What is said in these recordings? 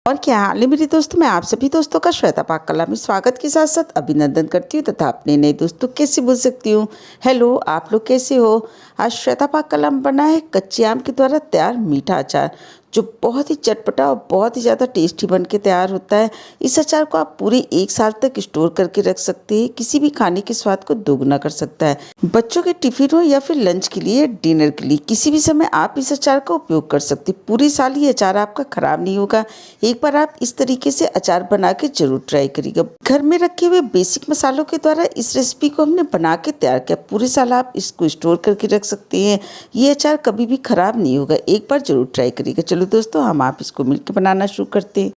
और क्या हाल है मेरे दोस्तों। मैं आप सभी दोस्तों का श्वेता पाक कला में स्वागत के साथ साथ अभिनंदन करती हूँ तथा अपने नए दोस्तों कैसे बोल सकती हूँ। हेलो, आप लोग कैसे हो। आज श्वेता पाक कला में बना है कच्चे आम के द्वारा तैयार मीठा अचार, जो बहुत ही चटपटा और बहुत ही ज़्यादा टेस्टी बन के तैयार होता है। इस अचार को आप पूरे 1 साल तक स्टोर करके रख सकते हैं। किसी भी खाने के स्वाद को दोगुना कर सकता है। बच्चों के टिफिन हो या फिर लंच के लिए, डिनर के लिए, किसी भी समय आप इस अचार का उपयोग कर सकते हैं। पूरे साल ये अचार आपका खराब नहीं होगा। एक बार आप इस तरीके से अचार बना के जरूर ट्राई करिएगा। घर में रखे हुए बेसिक मसालों के द्वारा इस रेसिपी को हमने बना के तैयार किया। पूरे साल आप इसको स्टोर करके रख सकते हैं। ये अचार कभी भी खराब नहीं होगा। एक बार जरूर ट्राई करिएगा। चलो दोस्तों, हम आप इसको मिलकर बनाना शुरू करते हैं।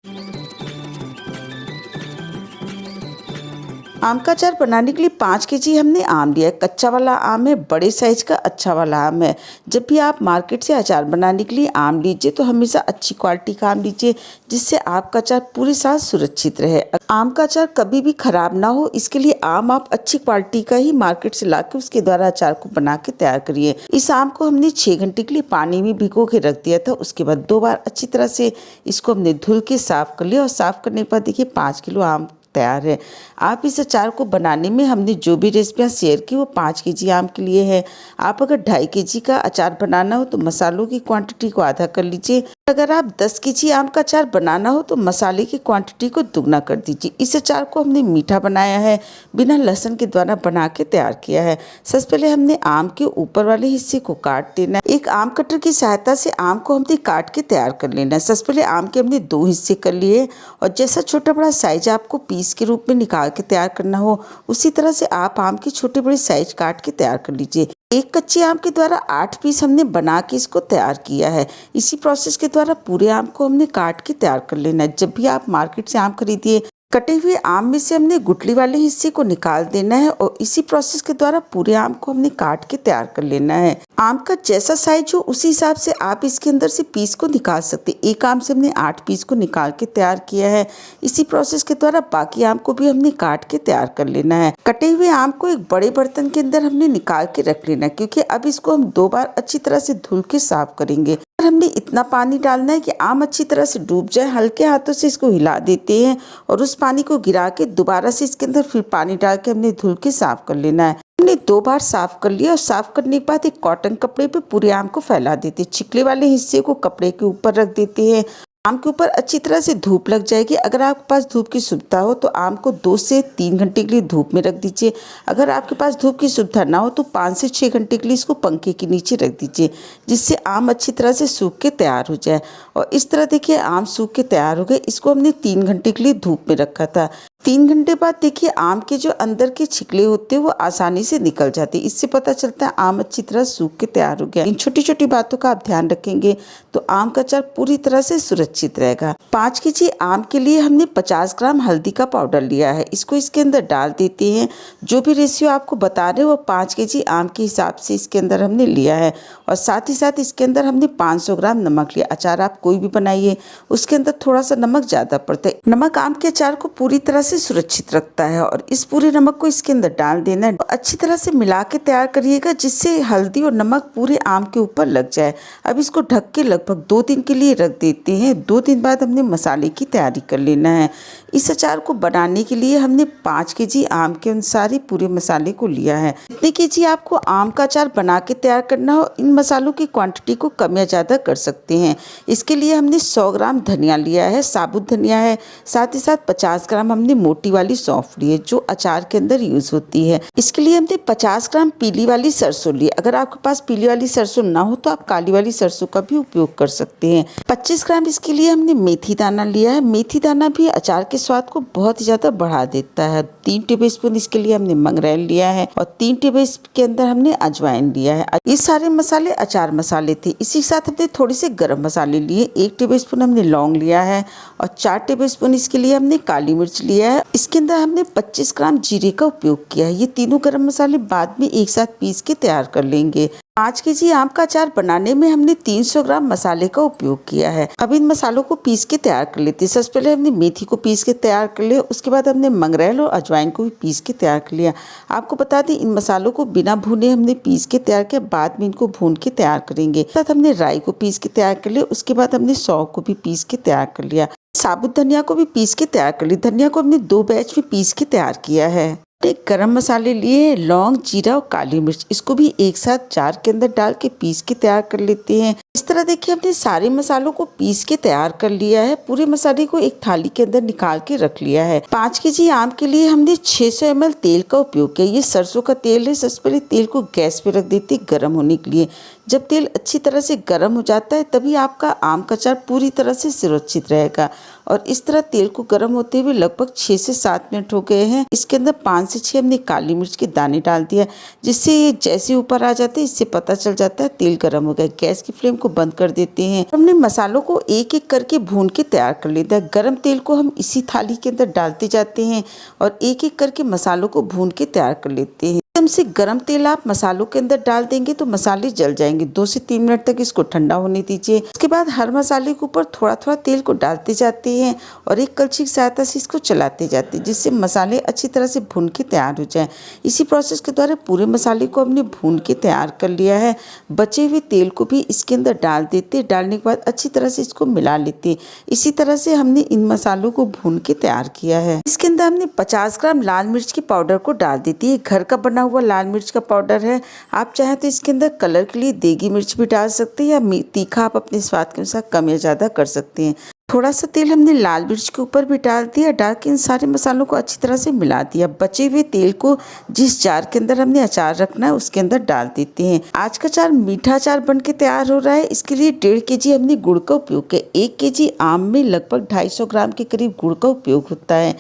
आम का अचार बनाने के लिए 5 केजी हमने आम लिया है। कच्चा वाला आम है, बड़े साइज का अच्छा वाला आम है। जब भी आप मार्केट से अचार बनाने के लिए आम लीजिए तो हमेशा अच्छी क्वालिटी का आम लीजिए, जिससे आपका अचार पूरे साल सुरक्षित रहे। आम का अचार कभी भी खराब ना हो, इसके लिए आम आप अच्छी क्वालिटी का ही मार्केट से लाकर उसके द्वारा अचार को बना के तैयार करिए। इस आम को हमने 6 घंटे के लिए पानी में भिगो के रख दिया था। उसके बाद 2 बार अच्छी तरह से इसको हमने धुल के साफ कर लिया और साफ करने के बाद देखिए 5 किलो आम तैयार है। आप इस अचार को बनाने में हमने जो भी रेसिपियाँ शेयर की वो 5 केजी आम के लिए है। आप अगर 2.5 केजी का अचार बनाना हो तो मसालों की क्वांटिटी को आधा कर लीजिए। अगर आप 10 केजी आम का अचार बनाना हो तो मसाले की क्वांटिटी को दुगना कर दीजिए। इस अचार को हमने मीठा बनाया है, बिना लहसुन के द्वारा बना के तैयार किया है। सबसे पहले हमने आम के ऊपर वाले हिस्से को काट देना है। एक आम कटर की सहायता से आम को हमने काट के तैयार कर लेना है। सबसे पहले आम के हमने 2 हिस्से कर लिए और जैसा छोटा बड़ा साइज आपको पीस के रूप में निकाल के तैयार करना हो, उसी तरह से आप आम के छोटे बड़े साइज काट के तैयार कर लीजिए। एक कच्चे आम के द्वारा 8 पीस हमने बना के इसको तैयार किया है। इसी प्रोसेस के द्वारा पूरे आम को हमने काट के तैयार कर लेना है। जब भी आप मार्केट से आम खरीदिए, कटे हुए आम में से हमने गुठली वाले हिस्से को निकाल देना है और इसी प्रोसेस के द्वारा पूरे आम को हमने काट के तैयार कर लेना है। आम का जैसा साइज हो उसी हिसाब से आप इसके अंदर से पीस को निकाल सकते हैं। एक आम से हमने 8 पीस को निकाल के तैयार किया है। इसी प्रोसेस के द्वारा बाकी आम को भी हमने काट के तैयार कर लेना है। कटे हुए आम को एक बड़े बर्तन के अंदर हमने निकाल के रख लेना है, क्योंकि अब इसको हम 2 बार अच्छी तरह से धुल के साफ करेंगे। हमने इतना पानी डालना है कि आम अच्छी तरह से डूब जाए। हल्के हाथों से इसको हिला देते हैं और उस पानी को गिरा के दोबारा से इसके अंदर फिर पानी डाल के हमने धुल के साफ कर लेना है। हमने 2 बार साफ कर लिया और साफ करने के बाद एक कॉटन कपड़े पे पूरे आम को फैला देते हैं। छिकले वाले हिस्से को कपड़े के ऊपर रख देते हैं। आम के ऊपर अच्छी तरह से धूप लग जाएगी। अगर आपके पास धूप की सुविधा हो तो आम को 2 से 3 घंटे के लिए धूप में रख दीजिए। अगर आपके पास धूप की सुविधा ना हो तो 5 से 6 घंटे के लिए इसको पंखे के नीचे रख दीजिए, जिससे आम अच्छी तरह से सूख के तैयार हो जाए। और इस तरह देखिए आम सूख के तैयार हो गए। इसको हमने 3 घंटे के लिए धूप में रखा था। 3 घंटे बाद देखिए आम के जो अंदर के छिकले होते हैं वो आसानी से निकल जाते हैं। इससे पता चलता है आम अच्छी तरह सूख के तैयार हो गया। इन छोटी छोटी बातों का आप ध्यान रखेंगे तो आम का अचार पूरी तरह से सुरक्षित रहेगा। 5 केजी आम के लिए हमने 50 ग्राम हल्दी का पाउडर लिया है। इसको इसके अंदर डाल देते हैं। जो भी रेशियो आपको बता रहे हैं वो 5 केजी आम के हिसाब से इसके अंदर हमने लिया है। और साथ ही साथ इसके अंदर हमने 500 ग्राम नमक लिया। अचार आप कोई भी बनाइए उसके अंदर थोड़ा सा नमक ज़्यादा पड़ता है। नमक आम के अचार को पूरी तरह से सुरक्षित रखता है। और इस पूरे नमक को इसके अंदर डाल देना है। अच्छी तरह से मिला के तैयार करिएगा, जिससे हल्दी और नमक पूरे आम के ऊपर लग जाए। अब इसको ढक के लगभग 2 दिन के लिए रख देते हैं। 2 दिन बाद हमने मसाले की तैयारी कर लेना है। इस अचार को बनाने के लिए हमने 5 केजी आम के अनुसार ही पूरे मसाले को लिया है। जितने केजी आपको आम का अचार बना के तैयार करना हो, इन मसालों की क्वांटिटी को कम या ज़्यादा कर सकते हैं। इसके लिए हमने 100 ग्राम धनिया लिया है, साबुत धनिया है। साथ ही साथ 50 ग्राम हमने मोटी वाली सौंफ ली है, जो अचार के अंदर यूज होती है। इसके लिए हमने 50 ग्राम पीली वाली सरसों ली। अगर आपके पास पीली वाली सरसों ना हो तो आप काली वाली सरसों का भी उपयोग कर सकते हैं। 25 ग्राम इसके लिए हमने मेथी दाना लिया है। मेथी दाना भी अचार के स्वाद को बहुत ही ज़्यादा बढ़ा देता है। 3 टेबलस्पून इसके लिए हमने मंगरेल लिया है और 3 टेबलस्पून के अंदर हमने अजवाइन लिया है। ये सारे मसाले अचार मसाले थे। इसी के साथ हमने थोड़े से गरम मसाले लिए। 1 टेबलस्पून हमने लौंग लिया है और 4 टेबलस्पून इसके लिए हमने काली मिर्च लिया है। इसके अंदर हमने 25 ग्राम जीरे का उपयोग किया है। ये तीनों गरम मसाले बाद में एक साथ पीस के तैयार कर लेंगे। 5 केजी आम का अचार बनाने में हमने 300 ग्राम मसाले का उपयोग किया है। अब इन मसालों को पीस के तैयार कर लेते हैं। सबसे पहले हमने मेथी को पीस के तैयार कर लिया। उसके बाद हमने मंगरेल और अजवाइन को भी पीस के तैयार कर लिया। आपको बता दें इन मसालों को बिना भुने हमने पीस के तैयार किया, बाद में इनको भून के तैयार करेंगे। साथ हमने राई को पीस के तैयार कर लिया। उसके बाद हमने सौंफ को भी पीस के तैयार कर लिया। साबुत धनिया को भी पीस के तैयार कर ली। धनिया को हमने 2 बैच में पीस के तैयार किया है। एक गरम मसाले लिए, लौंग, जीरा और काली मिर्च, इसको भी एक साथ जार के अंदर डाल के पीस के तैयार कर लेते हैं। इस तरह देखिए हमने सारे मसालों को पीस के तैयार कर लिया है। पूरे मसाले को एक थाली के अंदर निकाल के रख लिया है। 5 केजी आम के लिए हमने 600 ml तेल का उपयोग किया। ये सरसों का तेल है। सबसे पहले तेल को गैस पे रख देते हैं गर्म होने के लिए। जब तेल अच्छी तरह से गर्म हो जाता है तभी आपका आम का अचार पूरी तरह से सुरक्षित रहेगा। और इस तरह तेल को गर्म होते हुए लगभग 6 से 7 मिनट हो गए हैं। इसके अंदर 5 से 6 हमने काली मिर्च के दाने डाल दिया, जिससे ये जैसे ऊपर आ जाते हैं इससे पता चल जाता है तेल गर्म हो गया। गैस की फ्लेम को बंद कर देते हैं। हमने मसालों को एक एक करके भून के तैयार कर लेता है। गर्म तेल को हम इसी थाली के अंदर डालते जाते हैं और एक एक करके मसालों को भून के तैयार कर लेते हैं। एकदम से गरम तेल आप मसालों के अंदर डाल देंगे तो मसाले जल जाएंगे। 2 से 3 मिनट तक इसको ठंडा होने दीजिए। उसके बाद हर मसाले के ऊपर थोड़ा थोड़ा तेल को डालते जाते हैं और एक कलछी की सहायता से इसको चलाते जाते हैं, जिससे मसाले अच्छी तरह से भून के तैयार हो जाएं। इसी प्रोसेस के द्वारा पूरे मसाले को हमने भून के तैयार कर लिया है। बचे हुए तेल को भी इसके अंदर डाल देते हैं। डालने के बाद अच्छी तरह से इसको मिला लेते हैं। इसी तरह से हमने इन मसालों को भून के तैयार किया है। इसके अंदर हमने 50 ग्राम लाल मिर्च के पाउडर को डाल देती है। घर का बना हुआ लाल मिर्च का पाउडर है। आप चाहें तो इसके अंदर कलर के लिए देगी मिर्च भी डाल सकते हैं या तीखा आप अपने स्वाद के अनुसार कम या ज़्यादा कर सकते हैं। थोड़ा सा तेल हमने लाल मिर्च के ऊपर भी डाल दिया। डाल के इन सारे मसालों को अच्छी तरह से मिला दिया। बचे हुए तेल को जिस जार के अंदर हमने अचार रखना है उसके अंदर डाल देते हैं। आज का अचार मीठा अचार बन के तैयार हो रहा है। इसके लिए 1.5 केजी हमने गुड़ का उपयोग किया। 1 केजी आम में लगभग 250 ग्राम के करीब गुड़ का उपयोग होता है।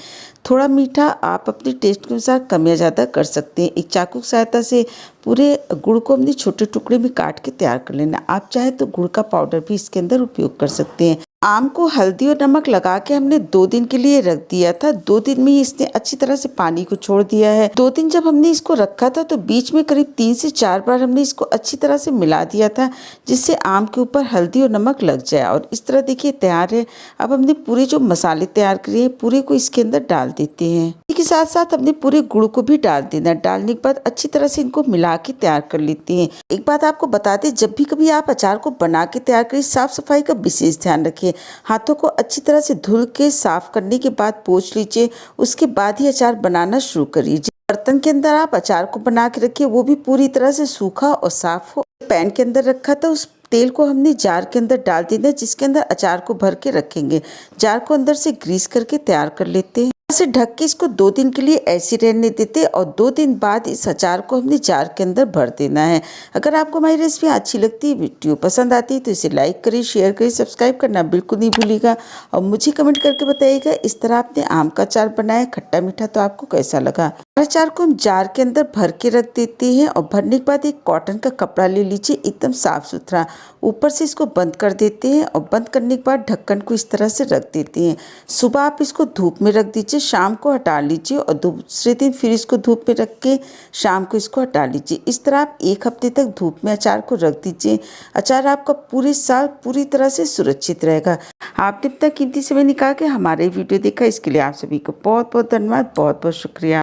थोड़ा मीठा आप अपने टेस्ट के अनुसार कम या ज़्यादा कर सकते हैं। एक चाकू की सहायता से पूरे गुड़ को हमने छोटे टुकड़े में काट के तैयार कर लेना। आप चाहे तो गुड़ का पाउडर भी इसके अंदर उपयोग कर सकते हैं। आम को हल्दी और नमक लगा के हमने 2 दिन के लिए रख दिया था। 2 दिन में ही इसने अच्छी तरह से पानी को छोड़ दिया है। 2 दिन जब हमने इसको रखा था तो बीच में करीब 3 से 4 बार हमने इसको अच्छी तरह से मिला दिया था, जिससे आम के ऊपर हल्दी और नमक लग जाए। और इस तरह देखिए तैयार है। अब हमने पूरे जो मसाले तैयार किए हैं पूरे को इसके अंदर डाल देते हैं। इसी के साथ साथ हमने पूरे गुड़ को भी डाल देना। डालने के बाद अच्छी तरह से इनको मिला के तैयार कर लेते हैं। एक बात आपको बता दें, जब भी कभी आप अचार को बना के तैयार करिए साफ सफाई का विशेष ध्यान रखिए। हाथों को अच्छी तरह से धुल के साफ करने के बाद पोंछ लीजिए। उसके बाद ही अचार बनाना शुरू करिए। जिस बर्तन के अंदर आप अचार को बना के रखिए वो भी पूरी तरह से सूखा और साफ हो। पैन के अंदर रखा था उस तेल को हमने जार के अंदर डाल देना, जिसके अंदर अचार को भर के रखेंगे। जार को अंदर से ग्रीस करके तैयार कर लेते हैं। से ढक के इसको 2 दिन के लिए ऐसे रहने देते और 2 दिन बाद इस अचार को हमने जार के अंदर भर देना है। अगर आपको हमारी रेसिपी अच्छी लगती है, वीडियो पसंद आती है तो इसे लाइक करिए, शेयर करिए, सब्सक्राइब करना बिल्कुल नहीं भूलिएगा। और मुझे कमेंट करके बताइएगा इस तरह आपने आम का अचार बनाया खट्टा मीठा तो आपको कैसा लगा। अचार को हम जार के अंदर भर के रख देते हैं और भरने के बाद एक कॉटन का कपड़ा ले लीजिए एकदम साफ सुथरा। ऊपर से इसको बंद कर देते हैं और बंद करने के बाद ढक्कन को इस तरह से रख देते हैं। सुबह आप इसको धूप में रख दीजिए, शाम को हटा लीजिए और दूसरे दिन फिर इसको धूप में रख के शाम को इसको हटा लीजिए। इस तरह आप 1 हफ्ते तक धूप में अचार को रख दीजिए। अचार आपका पूरे साल पूरी तरह से सुरक्षित रहेगा। आपने इतना कीमती समय निकाल के हमारे वीडियो देखा, इसके लिए आप सभी को बहुत बहुत धन्यवाद, बहुत बहुत शुक्रिया।